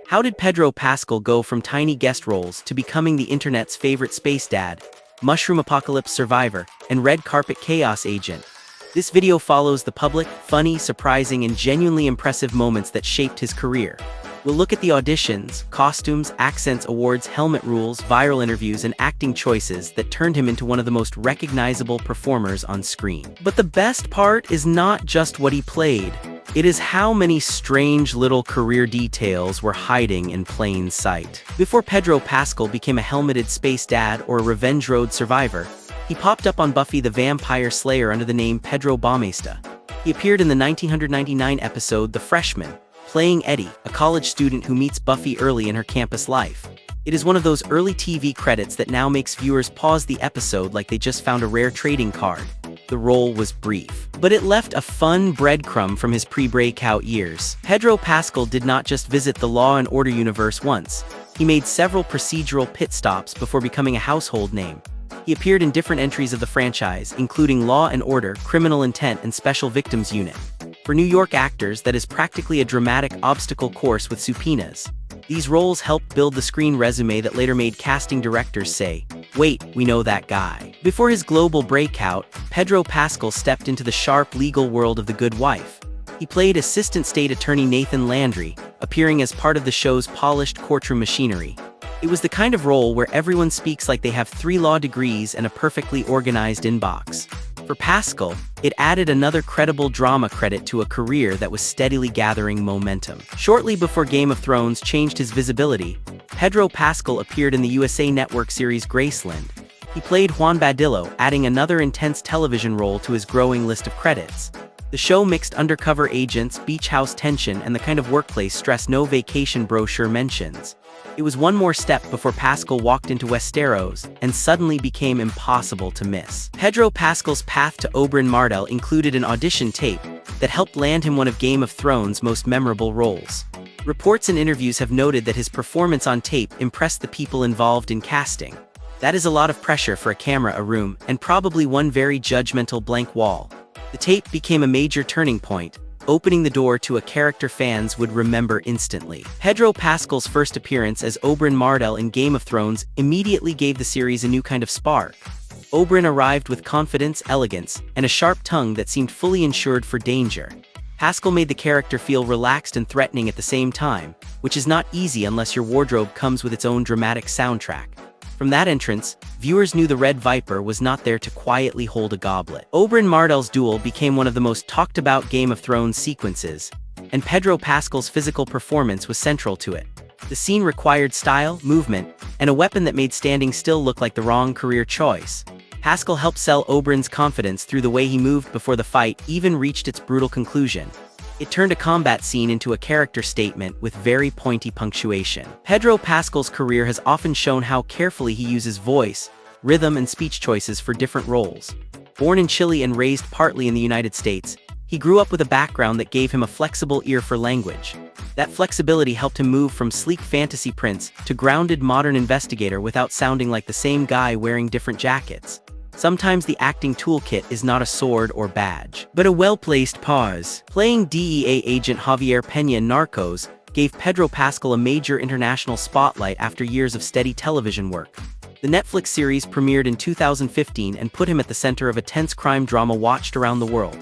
How did Pedro Pascal go from tiny guest roles to becoming the internet's favorite space dad, mushroom apocalypse survivor, and red carpet chaos agent? This video follows the public, funny, surprising, and genuinely impressive moments that shaped his career. We'll look at the auditions, costumes, accents, awards, helmet rules, viral interviews, and acting choices that turned him into one of the most recognizable performers on screen. But the best part is not just what he played. It is how many strange little career details were hiding in plain sight. Before Pedro Pascal became a helmeted space dad or a Revenge Road survivor, he popped up on Buffy the Vampire Slayer under the name Pedro Baumeister. He appeared in the 1999 episode The Freshman, playing Eddie, a college student who meets Buffy early in her campus life. It is one of those early TV credits that now makes viewers pause the episode like they just found a rare trading card. The role was brief, but it left a fun breadcrumb from his pre-breakout years. Pedro Pascal did not just visit the Law and Order universe once. He made several procedural pit stops before becoming a household name. He appeared in different entries of the franchise, including Law and Order, Criminal Intent, and Special Victims Unit. For New York actors, that is practically a dramatic obstacle course with subpoenas. These roles helped build the screen resume that later made casting directors say, "Wait, we know that guy." Before his global breakout, Pedro Pascal stepped into the sharp legal world of The Good Wife. He played Assistant State Attorney Nathan Landry, appearing as part of the show's polished courtroom machinery. It was the kind of role where everyone speaks like they have 3 law degrees and a perfectly organized inbox. For Pascal, it added another credible drama credit to a career that was steadily gathering momentum. Shortly before Game of Thrones changed his visibility, Pedro Pascal appeared in the USA Network series Graceland. He played Juan Badillo, adding another intense television role to his growing list of credits. The show mixed undercover agents, beach house tension, and the kind of workplace stress no vacation brochure mentions. It was one more step before Pascal walked into Westeros and suddenly became impossible to miss. Pedro Pascal's path to Oberyn Martell included an audition tape that helped land him one of Game of Thrones' most memorable roles. Reports and interviews have noted that his performance on tape impressed the people involved in casting. That is a lot of pressure for a camera, a room, and probably one very judgmental blank wall. The tape became a major turning point, opening the door to a character fans would remember instantly. Pedro Pascal's first appearance as Oberyn Martell in Game of Thrones immediately gave the series a new kind of spark. Oberyn arrived with confidence, elegance, and a sharp tongue that seemed fully insured for danger. Pascal made the character feel relaxed and threatening at the same time, which is not easy unless your wardrobe comes with its own dramatic soundtrack. From that entrance, viewers knew the Red Viper was not there to quietly hold a goblet. Oberyn Martell's duel became one of the most talked-about Game of Thrones sequences, and Pedro Pascal's physical performance was central to it. The scene required style, movement, and a weapon that made standing still look like the wrong career choice. Pascal helped sell Oberyn's confidence through the way he moved before the fight even reached its brutal conclusion. It turned a combat scene into a character statement with very pointy punctuation. Pedro Pascal's career has often shown how carefully he uses voice, rhythm, and speech choices for different roles. Born in Chile and raised partly in the United States, he grew up with a background that gave him a flexible ear for language. That flexibility helped him move from sleek fantasy prince to grounded modern investigator without sounding like the same guy wearing different jackets. Sometimes the acting toolkit is not a sword or badge, but a well-placed pause. Playing DEA agent Javier Peña in Narcos gave Pedro Pascal a major international spotlight after years of steady television work. The Netflix series premiered in 2015 and put him at the center of a tense crime drama watched around the world.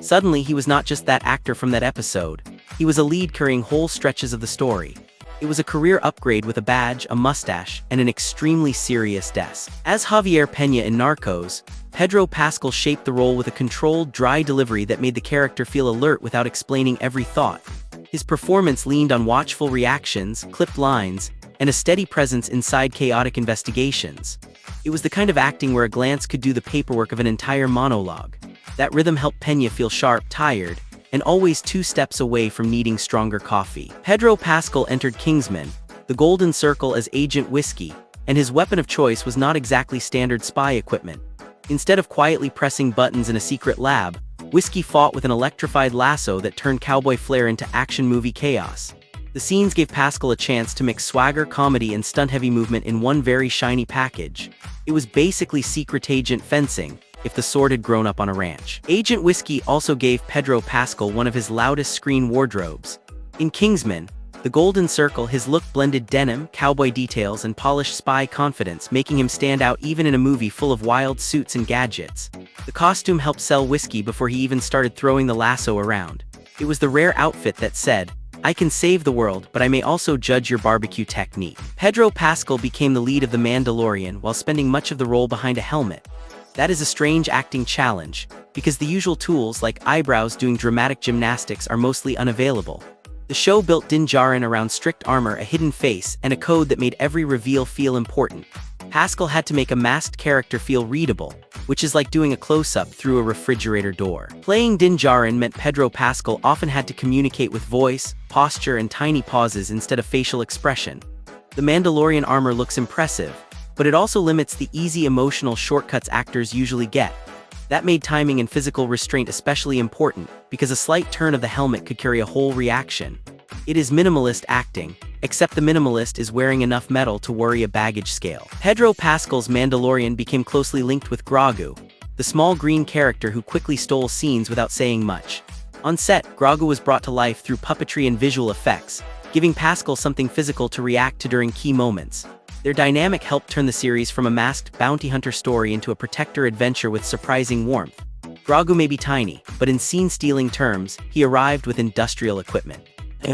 Suddenly, he was not just that actor from that episode. He was a lead carrying whole stretches of the story. It was a career upgrade with a badge, a mustache, and an extremely serious desk. As Javier Peña in Narcos, Pedro Pascal shaped the role with a controlled, dry delivery that made the character feel alert without explaining every thought. His performance leaned on watchful reactions, clipped lines, and a steady presence inside chaotic investigations. It was the kind of acting where a glance could do the paperwork of an entire monologue. That rhythm helped Peña feel sharp, tired, and always 2 steps away from needing stronger coffee. Pedro Pascal entered Kingsman, the Golden Circle, as Agent Whiskey, and his weapon of choice was not exactly standard spy equipment. Instead of quietly pressing buttons in a secret lab, Whiskey fought with an electrified lasso that turned cowboy flair into action movie chaos. The scenes gave Pascal a chance to mix swagger, comedy, and stunt-heavy movement in one very shiny package. It was basically secret agent fencing, if the sword had grown up on a ranch. Agent Whiskey also gave Pedro Pascal one of his loudest screen wardrobes. In Kingsman, The golden circle, his look blended denim, cowboy details, and polished spy confidence, making him stand out even in a movie full of wild suits and gadgets. The costume helped sell whiskey before he even started throwing the lasso around. It was the rare outfit that said, "I can save the world, but I may also judge your barbecue technique." Pedro Pascal became the lead of The Mandalorian while spending much of the role behind a helmet. That is a strange acting challenge, because the usual tools like eyebrows doing dramatic gymnastics are mostly unavailable. The show built Din Djarin around strict armor, a hidden face, and a code that made every reveal feel important. Pascal had to make a masked character feel readable, which is like doing a close-up through a refrigerator door. Playing Din Djarin meant Pedro Pascal often had to communicate with voice, posture, and tiny pauses instead of facial expression. The Mandalorian armor looks impressive, but it also limits the easy emotional shortcuts actors usually get. That made timing and physical restraint especially important, because a slight turn of the helmet could carry a whole reaction. It is minimalist acting, except the minimalist is wearing enough metal to worry a baggage scale. Pedro Pascal's Mandalorian became closely linked with Grogu, the small green character who quickly stole scenes without saying much. On set, Grogu was brought to life through puppetry and visual effects, giving Pascal something physical to react to during key moments. Their dynamic helped turn the series from a masked bounty hunter story into a protector adventure with surprising warmth. Grogu may be tiny, but in scene-stealing terms, he arrived with industrial equipment.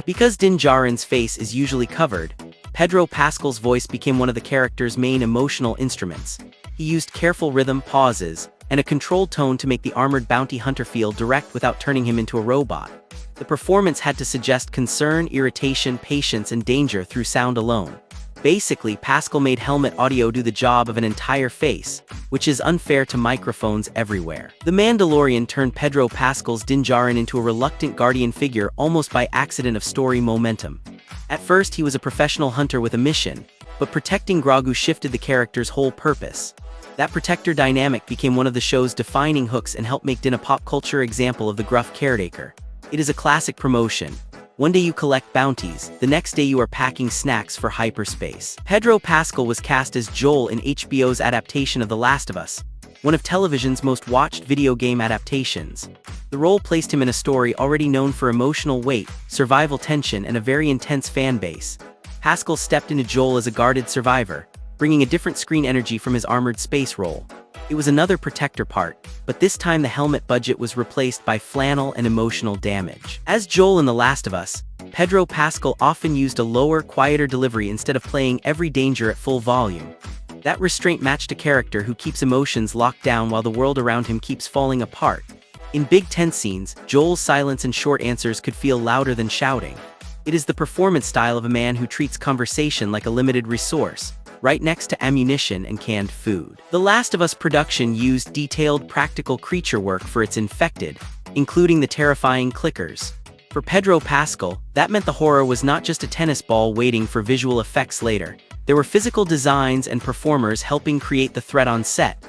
Because Din Djarin's face is usually covered, Pedro Pascal's voice became one of the character's main emotional instruments. He used careful rhythm, pauses, and a controlled tone to make the armored bounty hunter feel direct without turning him into a robot. The performance had to suggest concern, irritation, patience, and danger through sound alone. Basically, Pascal made helmet audio do the job of an entire face, which is unfair to microphones everywhere. The Mandalorian turned Pedro Pascal's Din Djarin into a reluctant guardian figure almost by accident of story momentum. At first, he was a professional hunter with a mission, but protecting Grogu shifted the character's whole purpose. That protector dynamic became one of the show's defining hooks and helped make Din a pop culture example of the gruff caretaker. It is a classic promotion. One day you collect bounties, the next day you are packing snacks for hyperspace. Pedro Pascal was cast as Joel in HBO's adaptation of The Last of Us, one of television's most watched video game adaptations. The role placed him in a story already known for emotional weight, survival tension, and a very intense fan base. Pascal stepped into Joel as a guarded survivor, bringing a different screen energy from his armored space role. It was another protector part, but this time the helmet budget was replaced by flannel and emotional damage. As Joel in The Last of Us, Pedro Pascal often used a lower, quieter delivery instead of playing every danger at full volume. That restraint matched a character who keeps emotions locked down while the world around him keeps falling apart. In big tense scenes, Joel's silence and short answers could feel louder than shouting. It is the performance style of a man who treats conversation like a limited resource, right next to ammunition and canned food. The Last of Us production used detailed practical creature work for its infected, including the terrifying clickers. For Pedro Pascal, that meant the horror was not just a tennis ball waiting for visual effects later. There were physical designs and performers helping create the threat on set.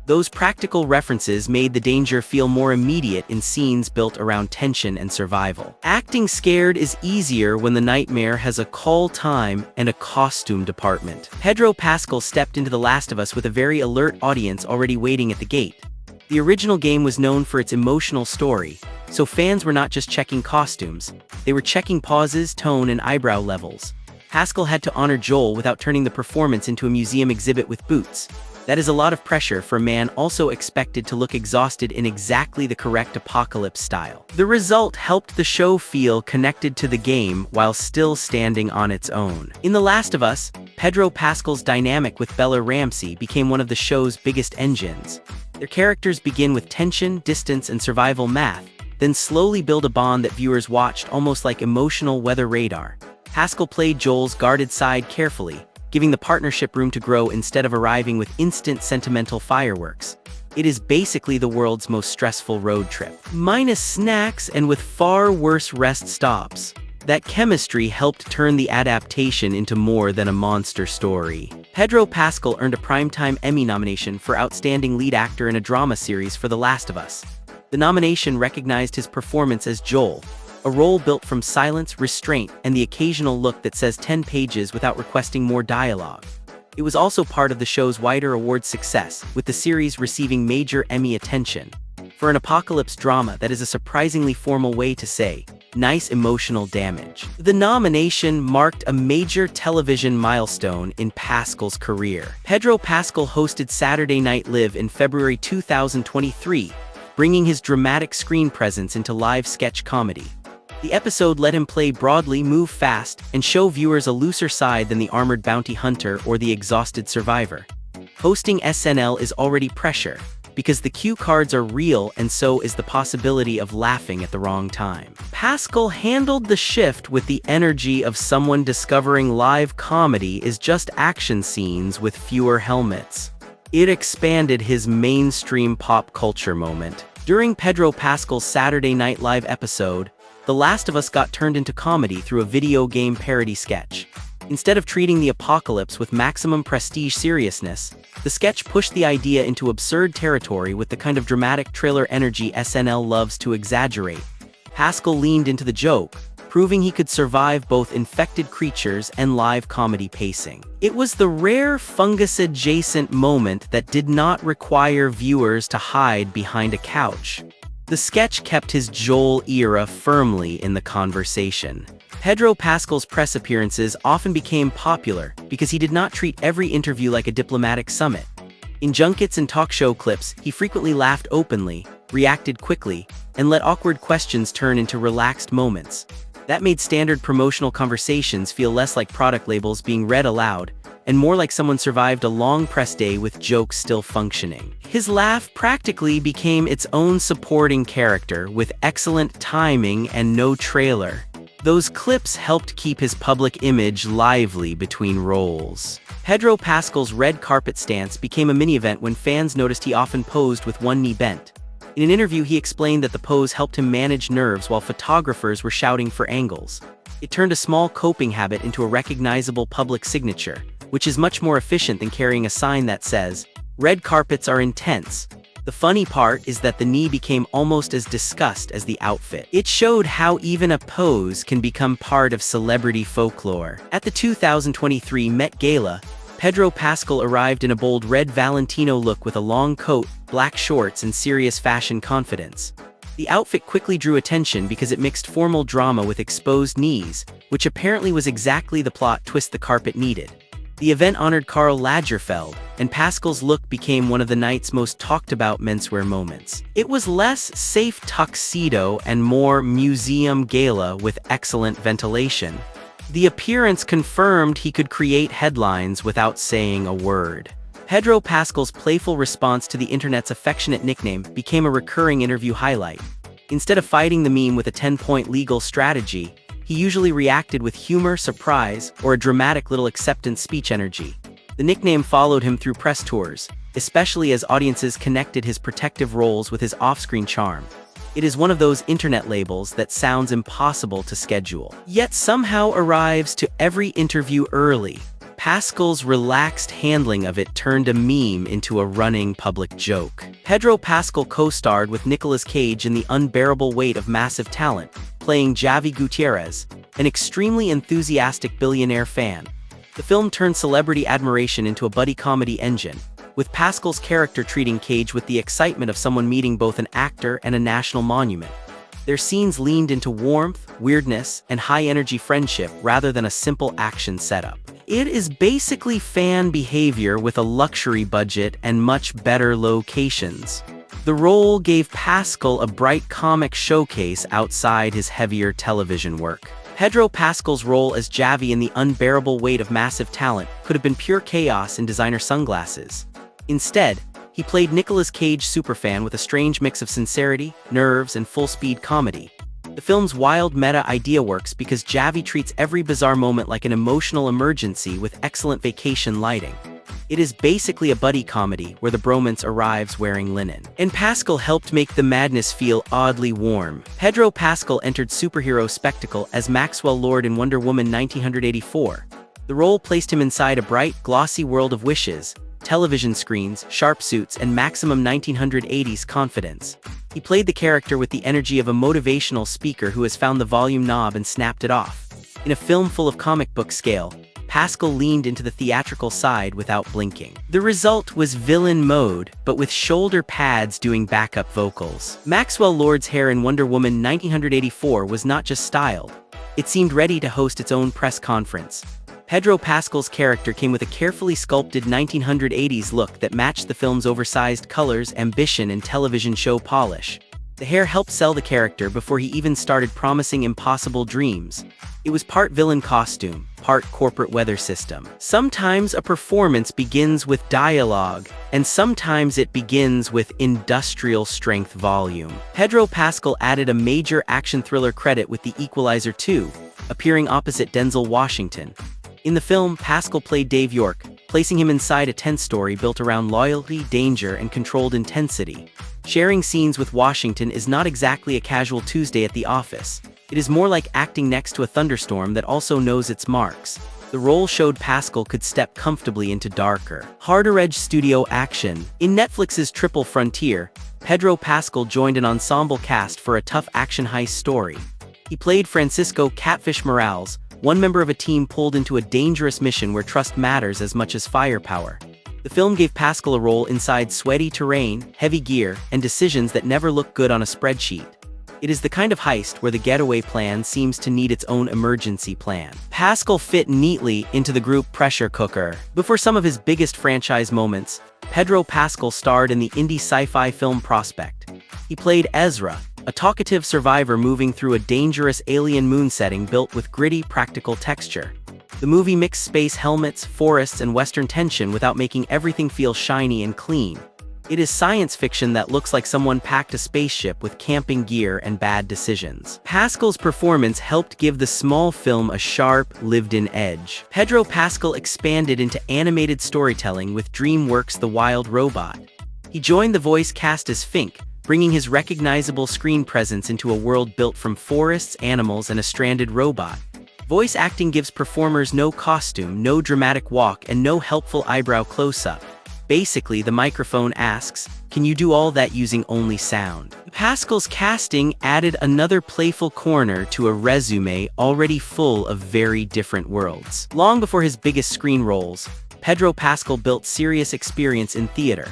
Those practical references made the danger feel more immediate in scenes built around tension and survival. Acting scared is easier when the nightmare has a call time and a costume department. Pedro Pascal stepped into The Last of Us with a very alert audience already waiting at the gate. The original game was known for its emotional story, so fans were not just checking costumes, they were checking pauses, tone, and eyebrow levels. Pascal had to honor Joel without turning the performance into a museum exhibit with boots. That is a lot of pressure for a man also expected to look exhausted in exactly the correct apocalypse style. The result helped the show feel connected to the game while still standing on its own. In The Last of Us, Pedro Pascal's dynamic with Bella Ramsey became one of the show's biggest engines. Their characters begin with tension, distance, and survival math, then slowly build a bond that viewers watched almost like emotional weather radar. Pascal played Joel's guarded side carefully, giving the partnership room to grow instead of arriving with instant sentimental fireworks. It is basically the world's most stressful road trip. Minus snacks and with far worse rest stops. That chemistry helped turn the adaptation into more than a monster story. Pedro Pascal earned a Primetime Emmy nomination for Outstanding Lead Actor in a Drama Series for The Last of Us. The nomination recognized his performance as Joel, a role built from silence, restraint, and the occasional look that says 10 pages without requesting more dialogue. It was also part of the show's wider awards success, with the series receiving major Emmy attention. For an apocalypse drama, that is a surprisingly formal way to say, Nice emotional damage. The nomination marked a major television milestone in Pascal's career. Pedro Pascal hosted Saturday Night Live in February 2023, bringing his dramatic screen presence into live sketch comedy. The episode let him play broadly, move fast, and show viewers a looser side than the armored bounty hunter or the exhausted survivor. Hosting SNL is already pressure, because the cue cards are real and so is the possibility of laughing at the wrong time. Pascal handled the shift with the energy of someone discovering live comedy is just action scenes with fewer helmets. It expanded his mainstream pop culture moment. During Pedro Pascal's Saturday Night Live episode, The Last of Us got turned into comedy through a video game parody sketch. Instead of treating the apocalypse with maximum prestige seriousness, the sketch pushed the idea into absurd territory with the kind of dramatic trailer energy SNL loves to exaggerate. Pascal leaned into the joke, proving he could survive both infected creatures and live comedy pacing. It was the rare fungus-adjacent moment that did not require viewers to hide behind a couch. The sketch kept his Joel era firmly in the conversation. Pedro Pascal's press appearances often became popular because he did not treat every interview like a diplomatic summit. In junkets and talk show clips, he frequently laughed openly, reacted quickly, and let awkward questions turn into relaxed moments. That made standard promotional conversations feel less like product labels being read aloud, and more like someone survived a long press day with jokes still functioning. His laugh practically became its own supporting character with excellent timing and no trailer. Those clips helped keep his public image lively between roles. Pedro Pascal's red carpet stance became a mini-event when fans noticed he often posed with one knee bent. In an interview, he explained that the pose helped him manage nerves while photographers were shouting for angles. It turned a small coping habit into a recognizable public signature, which is much more efficient than carrying a sign that says, "Red carpets are intense." The funny part is that the knee became almost as discussed as the outfit. It showed how even a pose can become part of celebrity folklore. At the 2023 Met Gala, Pedro Pascal arrived in a bold red Valentino look with a long coat, black shorts, and serious fashion confidence. The outfit quickly drew attention because it mixed formal drama with exposed knees, which apparently was exactly the plot twist the carpet needed. The event honored Karl Lagerfeld, and Pascal's look became one of the night's most talked-about menswear moments. It was less safe tuxedo and more museum gala with excellent ventilation. The appearance confirmed he could create headlines without saying a word. Pedro Pascal's playful response to the internet's affectionate nickname became a recurring interview highlight. Instead of fighting the meme with a 10-point legal strategy, he usually reacted with humor, surprise, or a dramatic little acceptance speech energy. The nickname followed him through press tours, especially as audiences connected his protective roles with his off-screen charm. It is one of those internet labels that sounds impossible to schedule, yet somehow arrives to every interview early. Pascal's relaxed handling of it turned a meme into a running public joke. Pedro Pascal co-starred with Nicolas Cage in The Unbearable Weight of Massive Talent, playing Javi Gutierrez, an extremely enthusiastic billionaire fan. The film turned celebrity admiration into a buddy comedy engine, with Pascal's character treating Cage with the excitement of someone meeting both an actor and a national monument. Their scenes leaned into warmth, weirdness, and high-energy friendship rather than a simple action setup. It is basically fan behavior with a luxury budget and much better locations. The role gave Pascal a bright comic showcase outside his heavier television work. Pedro Pascal's role as Javi in The Unbearable Weight of Massive Talent could have been pure chaos in designer sunglasses. Instead, he played Nicolas Cage superfan with a strange mix of sincerity, nerves, and full-speed comedy. The film's wild meta idea works because Javi treats every bizarre moment like an emotional emergency with excellent vacation lighting. It is basically a buddy comedy where the bromance arrives wearing linen. And Pascal helped make the madness feel oddly warm. Pedro Pascal entered superhero spectacle as Maxwell Lord in Wonder Woman 1984. The role placed him inside a bright, glossy world of wishes, television screens, sharp suits, and maximum 1980s confidence. He played the character with the energy of a motivational speaker who has found the volume knob and snapped it off. In a film full of comic book scale, Pascal leaned into the theatrical side without blinking. The result was villain mode, but with shoulder pads doing backup vocals. Maxwell Lord's hair in Wonder Woman 1984 was not just styled. It seemed ready to host its own press conference. Pedro Pascal's character came with a carefully sculpted 1980s look that matched the film's oversized colors, ambition, and television show polish. The hair helped sell the character before he even started promising impossible dreams. It was part villain costume, part corporate weather system. Sometimes a performance begins with dialogue, and sometimes it begins with industrial strength volume. Pedro Pascal added a major action thriller credit with The Equalizer 2, appearing opposite Denzel Washington. In the film, Pascal played Dave York, placing him inside a tense story built around loyalty, danger, and controlled intensity. Sharing scenes with Washington is not exactly a casual Tuesday at the office. It is more like acting next to a thunderstorm that also knows its marks. The role showed Pascal could step comfortably into darker, harder-edge studio action. In Netflix's Triple Frontier, Pedro Pascal joined an ensemble cast for a tough action heist story. He played Francisco Catfish Morales, one member of a team pulled into a dangerous mission where trust matters as much as firepower. The film gave Pascal a role inside sweaty terrain, heavy gear, and decisions that never look good on a spreadsheet. It is the kind of heist where the getaway plan seems to need its own emergency plan. Pascal fit neatly into the group pressure cooker. Before some of his biggest franchise moments, Pedro Pascal starred in the indie sci-fi film Prospect. He played Ezra, a talkative survivor moving through a dangerous alien moon setting built with gritty, practical texture. The movie mixed space helmets, forests, and Western tension without making everything feel shiny and clean. It is science fiction that looks like someone packed a spaceship with camping gear and bad decisions. Pascal's performance helped give the small film a sharp, lived-in edge. Pedro Pascal expanded into animated storytelling with DreamWorks' The Wild Robot. He joined the voice cast as Fink, bringing his recognizable screen presence into a world built from forests, animals, and a stranded robot. Voice acting gives performers no costume, no dramatic walk, and no helpful eyebrow close-up. Basically, the microphone asks, can you do all that using only sound? Pascal's casting added another playful corner to a resume already full of very different worlds. Long before his biggest screen roles, Pedro Pascal built serious experience in theater.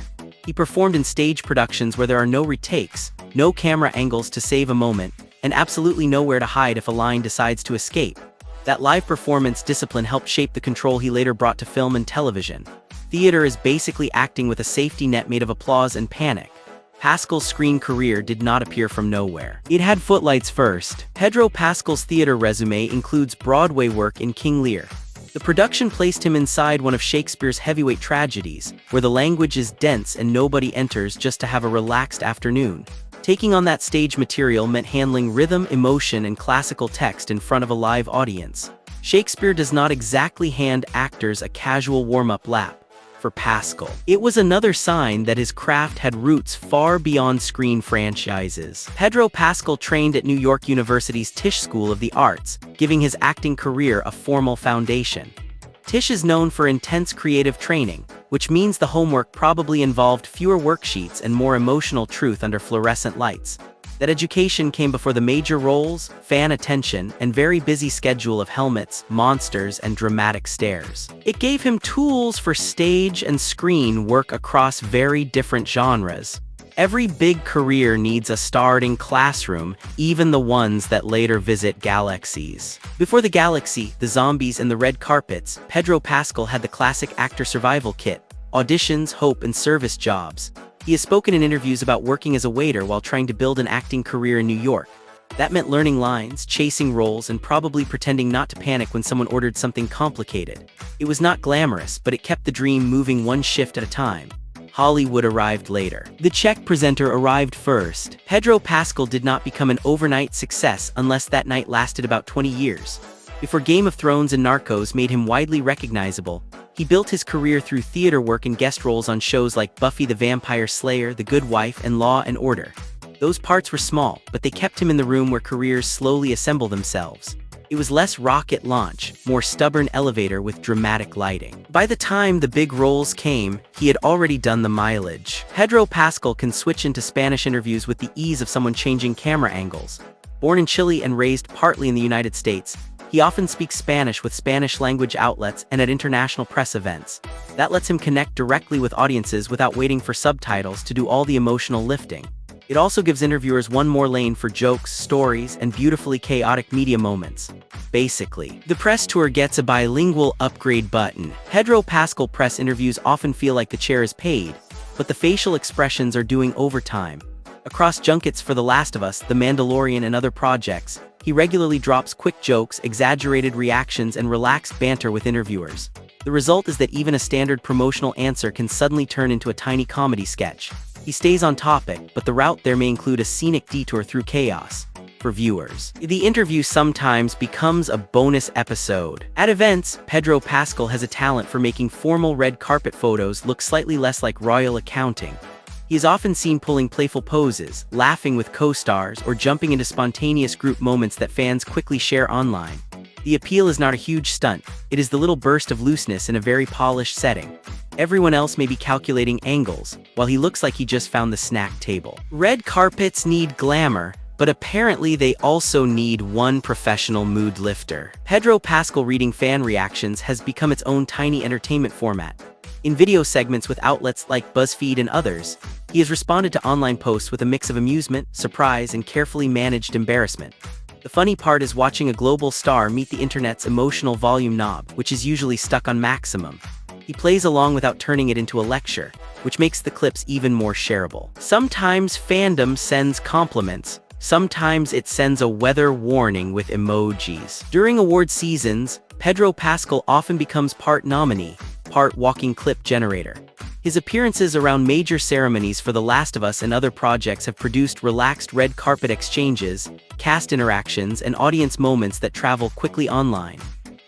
He performed in stage productions where there are no retakes, no camera angles to save a moment, and absolutely nowhere to hide if a line decides to escape. That live performance discipline helped shape the control he later brought to film and television. Theater is basically acting with a safety net made of applause and panic. Pascal's screen career did not appear from nowhere. It had footlights first. Pedro Pascal's theater resume includes Broadway work in King Lear. The production placed him inside one of Shakespeare's heavyweight tragedies, where the language is dense and nobody enters just to have a relaxed afternoon. Taking on that stage material meant handling rhythm, emotion, and classical text in front of a live audience. Shakespeare does not exactly hand actors a casual warm-up lap. For Pascal, it was another sign that his craft had roots far beyond screen franchises. Pedro Pascal trained at New York University's Tisch School of the Arts, giving his acting career a formal foundation. Tisch is known for intense creative training, which means the homework probably involved fewer worksheets and more emotional truth under fluorescent lights. That education came before the major roles, fan attention, and very busy schedule of helmets, monsters, and dramatic stares. It gave him tools for stage and screen work across very different genres. Every big career needs a starting classroom, even the ones that later visit galaxies. Before the galaxy, the zombies, and the red carpets, Pedro Pascal had the classic actor survival kit: auditions, hope, and service jobs. He has spoken in interviews about working as a waiter while trying to build an acting career in New York. That meant learning lines, chasing roles, and probably pretending not to panic when someone ordered something complicated. It was not glamorous, but it kept the dream moving one shift at a time. Hollywood arrived later. The Czech presenter arrived first. Pedro Pascal did not become an overnight success unless that night lasted about 20 years. Before Game of Thrones and Narcos made him widely recognizable, he built his career through theater work and guest roles on shows like Buffy the Vampire Slayer, The Good Wife, and Law and Order. Those parts were small, but they kept him in the room where careers slowly assemble themselves. It was less rocket launch, more stubborn elevator with dramatic lighting. By the time the big roles came, he had already done the mileage. Pedro Pascal can switch into Spanish interviews with the ease of someone changing camera angles. Born in Chile and raised partly in the United States, he He often speaks Spanish with Spanish-language outlets and at international press events. That lets him connect directly with audiences without waiting for subtitles to do all the emotional lifting. It also gives interviewers one more lane for jokes, stories, and beautifully chaotic media moments. Basically, the press tour gets a bilingual upgrade button. Pedro Pascal press interviews often feel like the chair is paid, but the facial expressions are doing overtime. Across junkets for The Last of Us, The Mandalorian, and other projects, he regularly drops quick jokes, exaggerated reactions, and relaxed banter with interviewers. The result is that even a standard promotional answer can suddenly turn into a tiny comedy sketch. He stays on topic, but the route there may include a scenic detour through chaos. For viewers, the interview sometimes becomes a bonus episode. At events, Pedro Pascal has a talent for making formal red carpet photos look slightly less like royal accounting. He is often seen pulling playful poses, laughing with co-stars, or jumping into spontaneous group moments that fans quickly share online. The appeal is not a huge stunt, it is the little burst of looseness in a very polished setting. Everyone else may be calculating angles, while he looks like he just found the snack table. Red carpets need glamour, but apparently they also need one professional mood lifter. Pedro Pascal reading fan reactions has become its own tiny entertainment format. In video segments with outlets like BuzzFeed and others, he has responded to online posts with a mix of amusement, surprise, and carefully managed embarrassment. The funny part is watching a global star meet the internet's emotional volume knob, which is usually stuck on maximum. He plays along without turning it into a lecture, which makes the clips even more shareable. Sometimes fandom sends compliments, sometimes it sends a weather warning with emojis. During award seasons, Pedro Pascal often becomes part nominee, part walking clip generator. His appearances around major ceremonies for The Last of Us and other projects have produced relaxed red carpet exchanges, cast interactions, and audience moments that travel quickly online.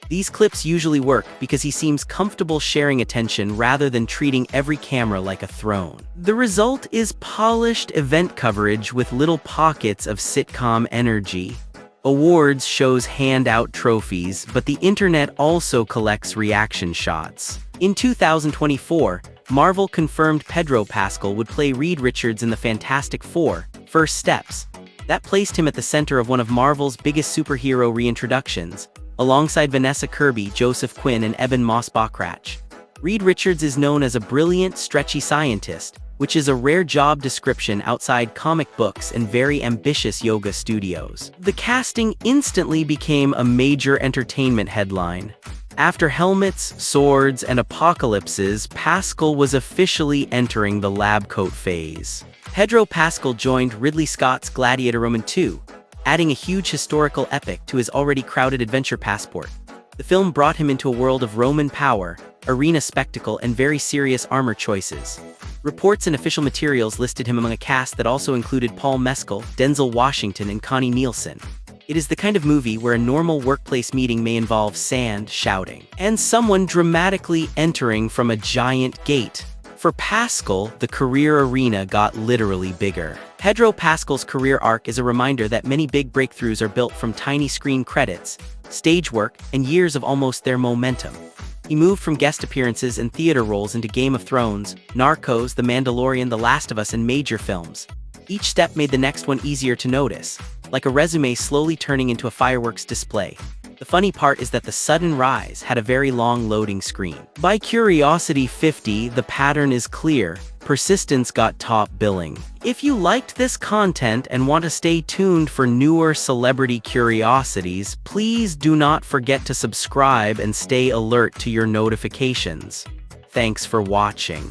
These clips usually work because he seems comfortable sharing attention rather than treating every camera like a throne. The result is polished event coverage with little pockets of sitcom energy. Awards shows hand out trophies, but the internet also collects reaction shots. In 2024, Marvel confirmed Pedro Pascal would play Reed Richards in the Fantastic Four: First Steps. That placed him at the center of one of Marvel's biggest superhero reintroductions, alongside Vanessa Kirby, Joseph Quinn, and Eben Moss-Bachrach. Reed Richards is known as a brilliant, stretchy scientist, which is a rare job description outside comic books and very ambitious yoga studios. The casting instantly became a major entertainment headline. After helmets, swords, and apocalypses, Pascal was officially entering the lab coat phase. Pedro Pascal joined Ridley Scott's Gladiator Roman II, adding a huge historical epic to his already crowded adventure passport. The film brought him into a world of Roman power, arena spectacle, and very serious armor choices. Reports and official materials listed him among a cast that also included Paul Mescal, Denzel Washington, and Connie Nielsen. It is the kind of movie where a normal workplace meeting may involve sand, shouting, and someone dramatically entering from a giant gate. For Pascal, the career arena got literally bigger. Pedro Pascal's career arc is a reminder that many big breakthroughs are built from tiny screen credits, stage work, and years of almost their momentum. He moved from guest appearances and theater roles into Game of Thrones, Narcos, The Mandalorian, The Last of Us, and major films. Each step made the next one easier to notice, like a resume slowly turning into a fireworks display. The funny part is that the sudden rise had a very long loading screen. By Curiosity 50, the pattern is clear. Persistence got top billing. If you liked this content and want to stay tuned for newer celebrity curiosities, please do not forget to subscribe and stay alert to your notifications. Thanks for watching.